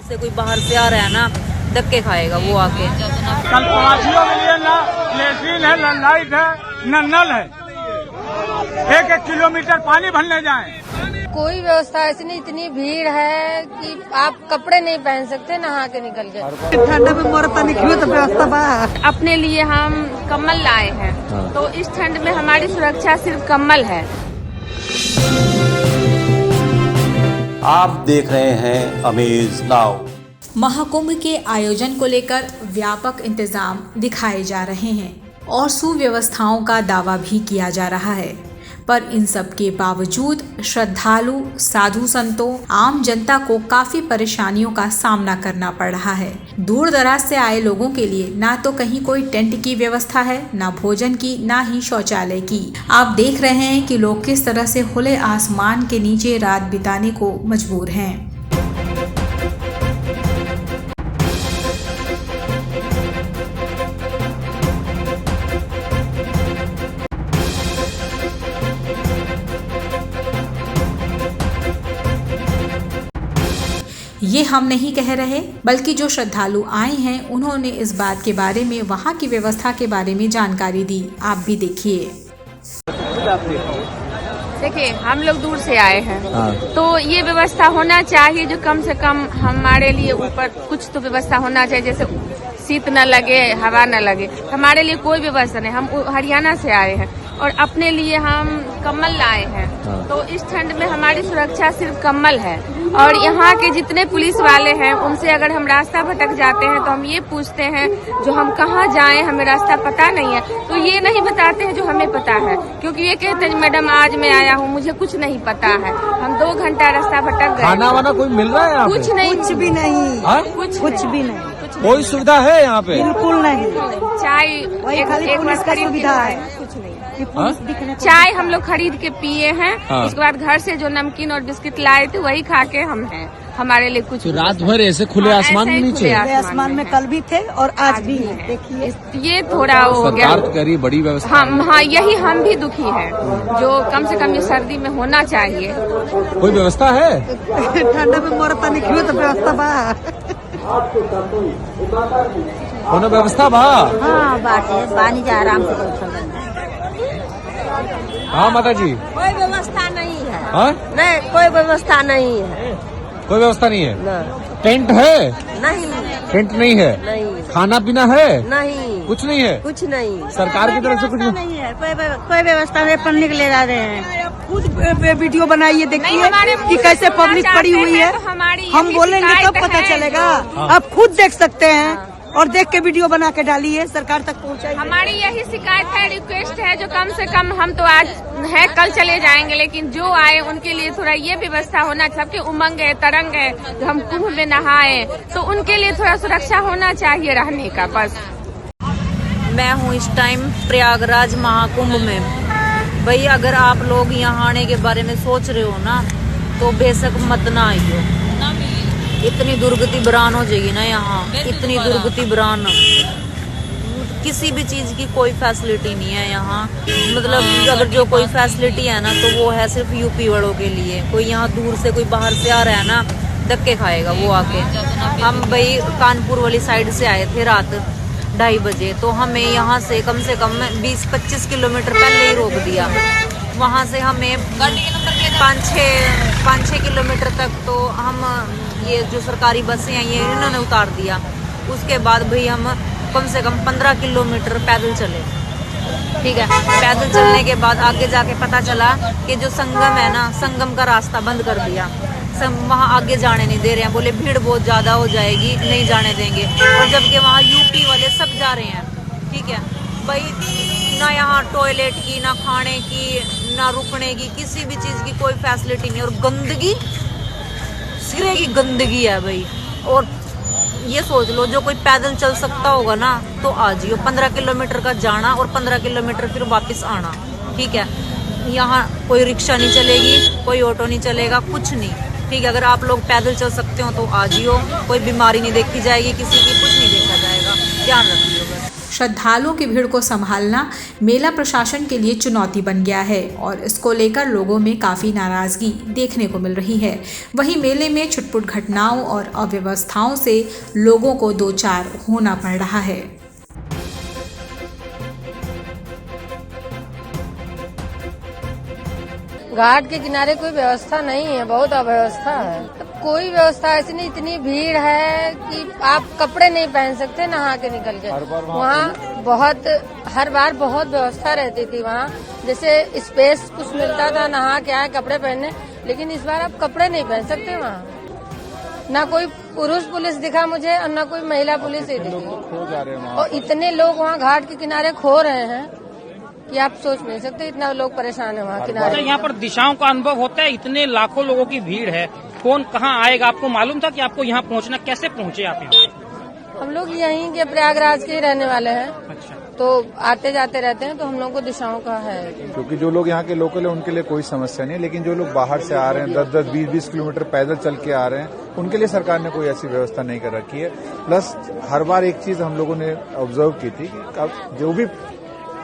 से कोई बाहर से आ रहा है ना, धक्के खाएगा वो आके। कल प्रवासियों के लिए ना लेट्रिन है, न लाइट है, न नल है। 1-1 किलोमीटर पानी भरने जाएं। कोई व्यवस्था ऐसी नहीं, इतनी भीड़ है कि आप कपड़े नहीं पहन सकते नहा के निकल के। ठंडा में मरता नहीं क्यों, तो व्यवस्था बा। अपने लिए हम कम्बल लाए हैं, तो इस ठंड में हमारी सुरक्षा सिर्फ कम्बल है। आप देख रहे हैं अमेज नाउ। महाकुंभ के आयोजन को लेकर व्यापक इंतजाम दिखाए जा रहे हैं और सुव्यवस्थाओं का दावा भी किया जा रहा है, पर इन सब के बावजूद श्रद्धालु, साधु संतों, आम जनता को काफी परेशानियों का सामना करना पड़ रहा है। दूर दराज से आए लोगों के लिए ना तो कहीं कोई टेंट की व्यवस्था है, ना भोजन की, ना ही शौचालय की। आप देख रहे हैं कि लोग किस तरह से खुले आसमान के नीचे रात बिताने को मजबूर हैं। ये हम नहीं कह रहे, बल्कि जो श्रद्धालु आए हैं उन्होंने इस बात के बारे में, वहाँ की व्यवस्था के बारे में जानकारी दी। आप भी देखिए। देखिए, हम लोग दूर से आए हैं, तो ये व्यवस्था होना चाहिए जो कम से कम हमारे लिए ऊपर कुछ तो व्यवस्था होना चाहिए, जैसे शीत न लगे, हवा न लगे। हमारे लिए कोई व्यवस्था नहीं। हम हरियाणा से आए हैं और अपने लिए हम कम्बल लाए हैं, तो इस ठंड में हमारी सुरक्षा सिर्फ कम्बल है। और यहाँ के जितने पुलिस वाले हैं उनसे अगर हम रास्ता भटक जाते हैं तो हम ये पूछते हैं जो हम कहाँ जाएं, हमें रास्ता पता नहीं है, तो ये नहीं बताते हैं जो हमें पता है, क्योंकि ये कहते हैं मैडम आज मैं आया हूँ, मुझे कुछ नहीं पता है। हम 2 घंटा रास्ता भटक गए। खाना वाना कोई मिल रहा है यहाँ पे? कुछ नहीं, कुछ भी नहीं, कुछ भी नहीं। कोई सुविधा है यहाँ पे? बिल्कुल नहीं। चाय एक पुलिस का सुविधा है, कुछ नहीं। चाय हम लोग खरीद के पिए हैं। उसके बाद घर से जो नमकीन और बिस्किट लाए थे वही खा के हम हैं। हमारे लिए कुछ तो रात भर ऐसे खुले आसमान में नीचे? खुले आसमान में कल भी थे और आज भी है। देखिए, ये थोड़ा हो गया। सरकार करी बड़ी व्यवस्था। हाँ, यही हम भी दुखी हैं, जो कम से कम ये सर्दी में होना चाहिए। कोई व्यवस्था है? ठंडा में मरता नहीं क्यों, तो व्यवस्था बा। कोनो व्यवस्था बा? हाँ, बाटे पानी जा आराम से बैठल। हाँ माता जी, कोई व्यवस्था नहीं है। हाँ? नहीं, कोई व्यवस्था नहीं है। कोई व्यवस्था नहीं है? नहीं, टेंट है? नहीं, टेंट नहीं है? नहीं, खाना पीना है? नहीं, कुछ नहीं है? कुछ नहीं। सरकार की तरफ से कुछ नहीं है, कोई व्यवस्था नहीं। पढ़ने के लिए जा रहे हैं, खुद वीडियो बनाइए, देखिए कि कैसे पब्लिक पड़ी हुई है। हम बोलेंगे तब पता चलेगा। आप खुद देख सकते हैं और देख के वीडियो बना के डालिए, सरकार तक पहुंचाइए। हमारी यही शिकायत है, रिक्वेस्ट है, जो कम से कम हम तो आज है, कल चले जाएंगे, लेकिन जो आए उनके लिए थोड़ा ये व्यवस्था होना, सबके उमंग है, तरंग है, जो हम कुंभ में नहाए, तो उनके लिए थोड़ा सुरक्षा होना चाहिए रहने का। बस मैं हूँ इस टाइम प्रयागराज महाकुंभ में। भाई अगर आप लोग यहाँ आने के बारे में सोच रहे हो ना, तो बेशक मत ना आइयो। इतनी दुर्गति बरान हो जाएगी ना यहाँ, इतनी दुर्गति बरान। किसी भी चीज की कोई फैसिलिटी नहीं है यहाँ। मतलब अगर जो कोई फैसिलिटी है ना, तो वो है सिर्फ यूपी वालों के लिए। कोई यहाँ दूर से कोई बाहर से आ रहा है ना, धक्के खाएगा वो आके। हम भाई कानपुर वाली साइड से आए थे रात 2:30 बजे, तो हमें यहाँ से कम 20-25 किलोमीटर पहले ही रोक दिया। वहाँ से हमें 5-6 किलोमीटर तक तो हम ये जो सरकारी बसें हैं ये इन्होंने उतार दिया। उसके बाद भाई हम कम से कम 15 किलोमीटर पैदल चले। ठीक है, पैदल चलने के बाद आगे जाके पता चला कि जो संगम है ना, संगम का रास्ता बंद कर दिया। वहाँ आगे जाने नहीं दे रहे हैं, बोले भीड़ बहुत ज्यादा हो जाएगी, नहीं जाने देंगे। और जबकि वहाँ यूपी वाले सब जा रहे हैं। ठीक है भाई, ना यहाँ टॉयलेट की, ना खाने की, ना रुकने की, किसी भी चीज की कोई फैसिलिटी नहीं। और गंदगी, सिरे की गंदगी है भाई। और ये सोच लो, जो कोई पैदल चल सकता होगा ना, तो आ जियो। 15 किलोमीटर का जाना और 15 किलोमीटर फिर वापस आना। ठीक है, यहाँ कोई रिक्शा नहीं चलेगी, कोई ऑटो नहीं चलेगा, कुछ नहीं। ठीक है, अगर आप लोग पैदल चल सकते हो तो आ जियो। कोई बीमारी नहीं देखी जाएगी किसी की, कुछ नहीं देखा जाएगा। ध्यान रखिए बस। श्रद्धालुओं की भीड़ को संभालना मेला प्रशासन के लिए चुनौती बन गया है और इसको लेकर लोगों में काफ़ी नाराज़गी देखने को मिल रही है। वहीं मेले में छुटपुट घटनाओं और अव्यवस्थाओं से लोगों को दो चार होना पड़ रहा है। घाट के किनारे कोई व्यवस्था नहीं है, बहुत अव्यवस्था है। कोई व्यवस्था ऐसी नहीं, इतनी भीड़ है कि आप कपड़े नहीं पहन सकते नहा के निकल के। वहाँ हर बार बहुत व्यवस्था रहती थी वहाँ, जैसे स्पेस कुछ मिलता था नहा के आए कपड़े पहनने, लेकिन इस बार आप कपड़े नहीं पहन सकते वहाँ। ना कोई पुरुष पुलिस दिखा मुझे और ना कोई महिला पुलिस ही दिखी, और इतने लोग वहाँ घाट के किनारे खो रहे हैं कि आप सोच नहीं सकते, इतना लोग परेशान है वहाँ किनारे। यहाँ पर दिशाओं का अनुभव होता है, इतने लाखों लोगों की भीड़ है, कौन कहाँ आएगा? आपको मालूम था कि आपको यहाँ पहुँचना, कैसे पहुँचे आप यहाँ? हम लोग यहीं के प्रयागराज के ही रहने वाले हैं। अच्छा। तो आते जाते रहते हैं, तो हम लोग को दिशाओं का है, क्योंकि जो लोग यहाँ के लोकल है उनके लिए कोई समस्या नहीं, लेकिन जो लोग बाहर से आ रहे हैं 10-10, 20-20 किलोमीटर पैदल चल के आ रहे हैं, उनके लिए सरकार ने कोई ऐसी व्यवस्था नहीं कर रखी है। प्लस हर बार एक चीज हम लोगों ने ऑब्जर्व की थी कि जो भी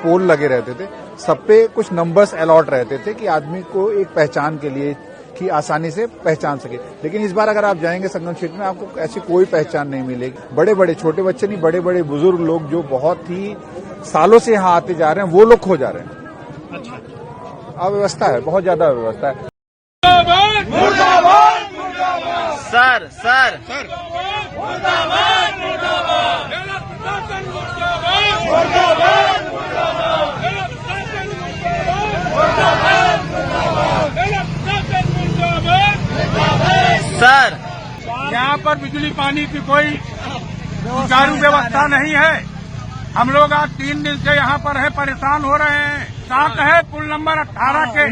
पोल लगे रहते थे सब पे कुछ नंबर्स अलॉट रहते थे कि आदमी को एक पहचान के लिए कि आसानी से पहचान सके, लेकिन इस बार अगर आप जाएंगे संगम क्षेत्र में आपको ऐसी कोई पहचान नहीं मिलेगी। बड़े बड़े, छोटे बच्चे नहीं, बड़े बड़े बुजुर्ग लोग जो बहुत ही सालों से यहाँ आते जा रहे हैं वो लोग खो जा रहे हैं। अच्छा। अव्यवस्था है, बहुत ज्यादा अव्यवस्था है। सर सर सर, यहाँ पर बिजली पानी की कोई सुचारू व्यवस्था नहीं है। हम लोग आज 3 दिन से यहाँ पर है, परेशान हो रहे हैं। साथ है पुल नंबर 18 के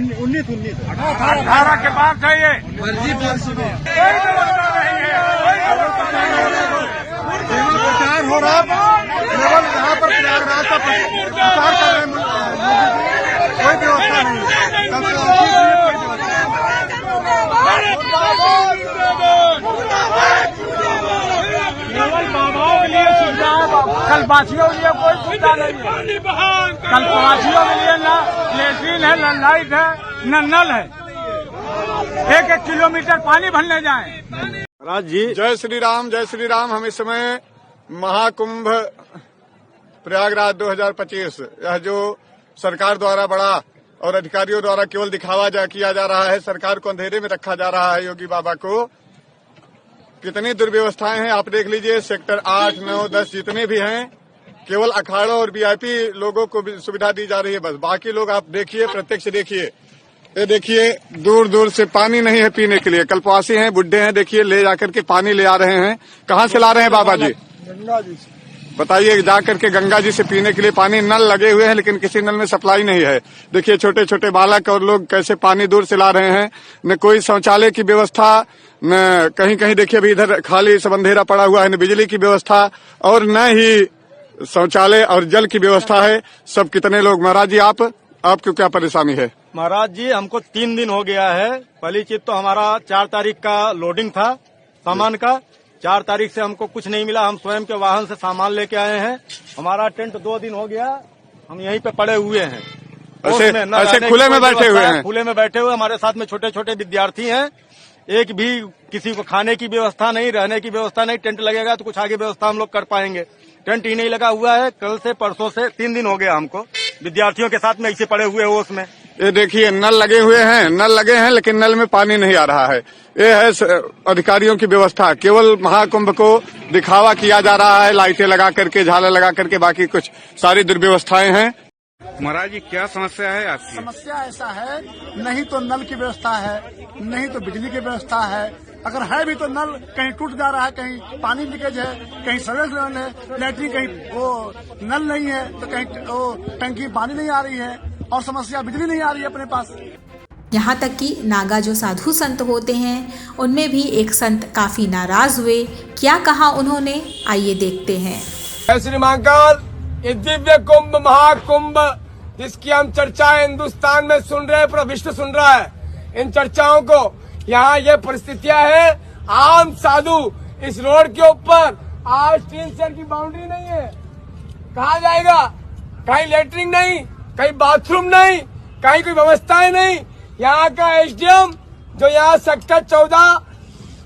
18 के पास है ये। कोई व्यवस्था नहीं है, प्रचार हो रहा है, केवल यहाँ पर प्रयागराज का प्रचार कर रहे हैं, कोई व्यवस्था नहीं है। केवल बाबाओं के लिए सुविधा है, कल्पवासियों के लिए कोई सुविधा नहीं है। कल्पवासियों के लिए ना लेट्रिन है, न लाइट है, न नल है। 1-1 किलोमीटर पानी भरने जाए। महाराज जी, जय श्री राम, जय श्री राम। हम इस समय महाकुंभ प्रयागराज 2025, यह जो सरकार द्वारा बड़ा और अधिकारियों द्वारा केवल दिखावा किया जा रहा है, सरकार को अंधेरे में रखा जा रहा है। योगी बाबा को कितनी दुर्व्यवस्थाएं हैं आप देख लीजिए। सेक्टर 8, 9, 10 जितने भी हैं, केवल अखाड़ों और वीआईपी लोगों को भी सुविधा दी जा रही है बस। बाकी लोग आप देखिए, प्रत्यक्ष देखिए, ये देखिए दूर दूर से पानी नहीं है पीने के लिए। कल्पवासी हैं, बुढ़े हैं, देखिए ले जाकर के पानी ले आ रहे हैं। कहाँ से ला रहे हैं बाबा जी? गंगा जी से। बताइए, जाकर के गंगा जी से पीने के लिए पानी, नल लगे हुए हैं लेकिन किसी नल में सप्लाई नहीं है। देखिए छोटे छोटे बालक और लोग कैसे पानी दूर से ला रहे हैं। न कोई शौचालय की व्यवस्था, न कहीं कहीं देखिए अभी इधर खाली सब अंधेरा पड़ा हुआ है, न बिजली की व्यवस्था और न ही शौचालय और जल की व्यवस्था है। सब कितने लोग, महाराज जी आपको क्या परेशानी है? महाराज जी, हमको 3 दिन हो गया है। पहली चीज तो हमारा 4 तारीख का लोडिंग था सामान का, 4 तारीख से हमको कुछ नहीं मिला। हम स्वयं के वाहन से सामान लेके आए हैं। हमारा टेंट 2 दिन हो गया, हम यहीं पे पड़े हुए हैं। ऐसे खुले में बैठे हुए हैं? खुले में बैठे हुए। हमारे साथ में छोटे छोटे विद्यार्थी हैं। एक भी किसी को खाने की व्यवस्था नहीं, रहने की व्यवस्था नहीं। टेंट लगेगा तो कुछ आगे व्यवस्था हम लोग कर पाएंगे। टेंट ही नहीं लगा हुआ है। कल से परसों से 3 दिन हो गया हमको विद्यार्थियों के साथ में ऐसे पड़े हुए हो उसमें। ये देखिए नल लगे हुए हैं, नल लगे हैं लेकिन नल में पानी नहीं आ रहा है। ये है अधिकारियों की व्यवस्था। केवल महाकुंभ को दिखावा किया जा रहा है, लाइटें लगा करके, झालर लगा करके, बाकी कुछ सारी दुर्व्यवस्थाएं हैं। महाराज जी, क्या समस्या है आपकी? समस्या ऐसा है, नहीं तो नल की व्यवस्था है, नहीं तो बिजली की व्यवस्था है। अगर है भी तो नल कहीं टूट जा रहा है, कहीं पानी लीकेज है, कहीं सर्विस लेवल है, लैट्रिन कहीं वो नल नहीं है, तो कहीं वो टंकी पानी नहीं आ रही है, और समस्या बिजली नहीं आ रही है अपने पास। यहाँ तक कि नागा जो साधु संत होते हैं, उनमें भी एक संत काफी नाराज हुए। क्या कहा उन्होंने, आइए देखते हैं। श्री महाकाल, ये दिव्य कुंभ, महाकुंभ, जिसकी हम चर्चाएं हिंदुस्तान में सुन रहे हैं, पूरा विश्व सुन रहा है इन चर्चाओं को। यहाँ ये परिस्थितियां है, आम साधु इस रोड के ऊपर आज 3 सेंट की बाउंड्री नहीं है, कहाँ जाएगा? कहीं लेटरिन नहीं, कहीं बाथरूम नहीं, कहीं कोई व्यवस्थाएं नहीं। यहाँ का एसडीएम जो यहाँ सेक्टर 14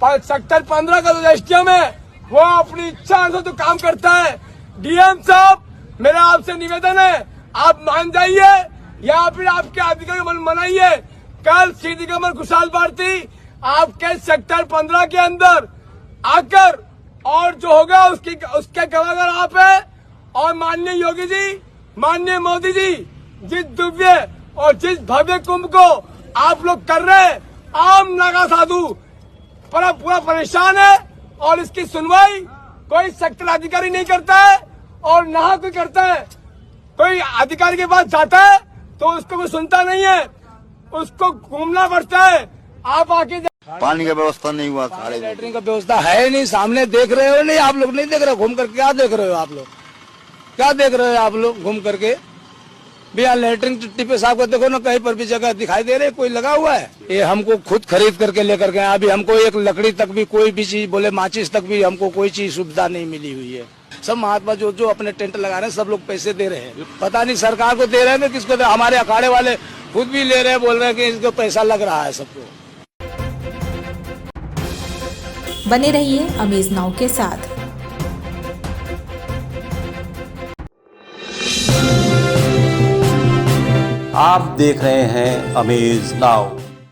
सेक्टर 15 का जो एसडीएम है वो अपनी इच्छा से तो काम करता है। डीएम साहब, मेरा आपसे निवेदन है, आप मान जाइए या फिर आपके अधिकारी मन मनाइए। कल सीधी कमर खुशहाल भारती आपके सेक्टर 15 के अंदर आकर और जो होगा उसके गवाहर आप है। और माननीय योगी जी, माननीय मोदी जी, जिस दिव्य और जिस भव्य कुंभ को आप लोग कर रहे हैं, आम नागा साधु पूरा परेशान है और इसकी सुनवाई कोई सेक्टर अधिकारी नहीं करता है और ना कोई करता है। कोई अधिकारी के पास जाता है तो उसको कोई सुनता नहीं है, उसको घूमना पड़ता है। आप आके पानी का व्यवस्था नहीं हुआ, लेटरिन का व्यवस्था है नहीं, सामने देख रहे हो नहीं? आप लोग नहीं देख रहे? घूम करके क्या देख रहे हो आप लोग? क्या देख रहे हो आप लोग घूम करके? भैया लेटरिन टट्टी पे साफ कर देखो ना, कहीं पर भी जगह दिखाई दे रही कोई लगा हुआ है? ये हमको खुद खरीद करके लेकर गए। अभी हमको एक लकड़ी तक भी, कोई भी चीज बोले माचिस तक भी हमको कोई चीज सुविधा नहीं मिली हुई है। सब महात्मा जो अपने टेंट लगा रहे हैं सब लोग पैसे दे रहे हैं, पता नहीं सरकार को दे रहे हैं किसको दे। हमारे अखाड़े वाले खुद भी ले रहे हैं, बोल रहे हैं कि इसको पैसा लग रहा है सबको। बने रहिए अमेज नाउ के साथ। आप देख रहे हैं अमेज नाउ।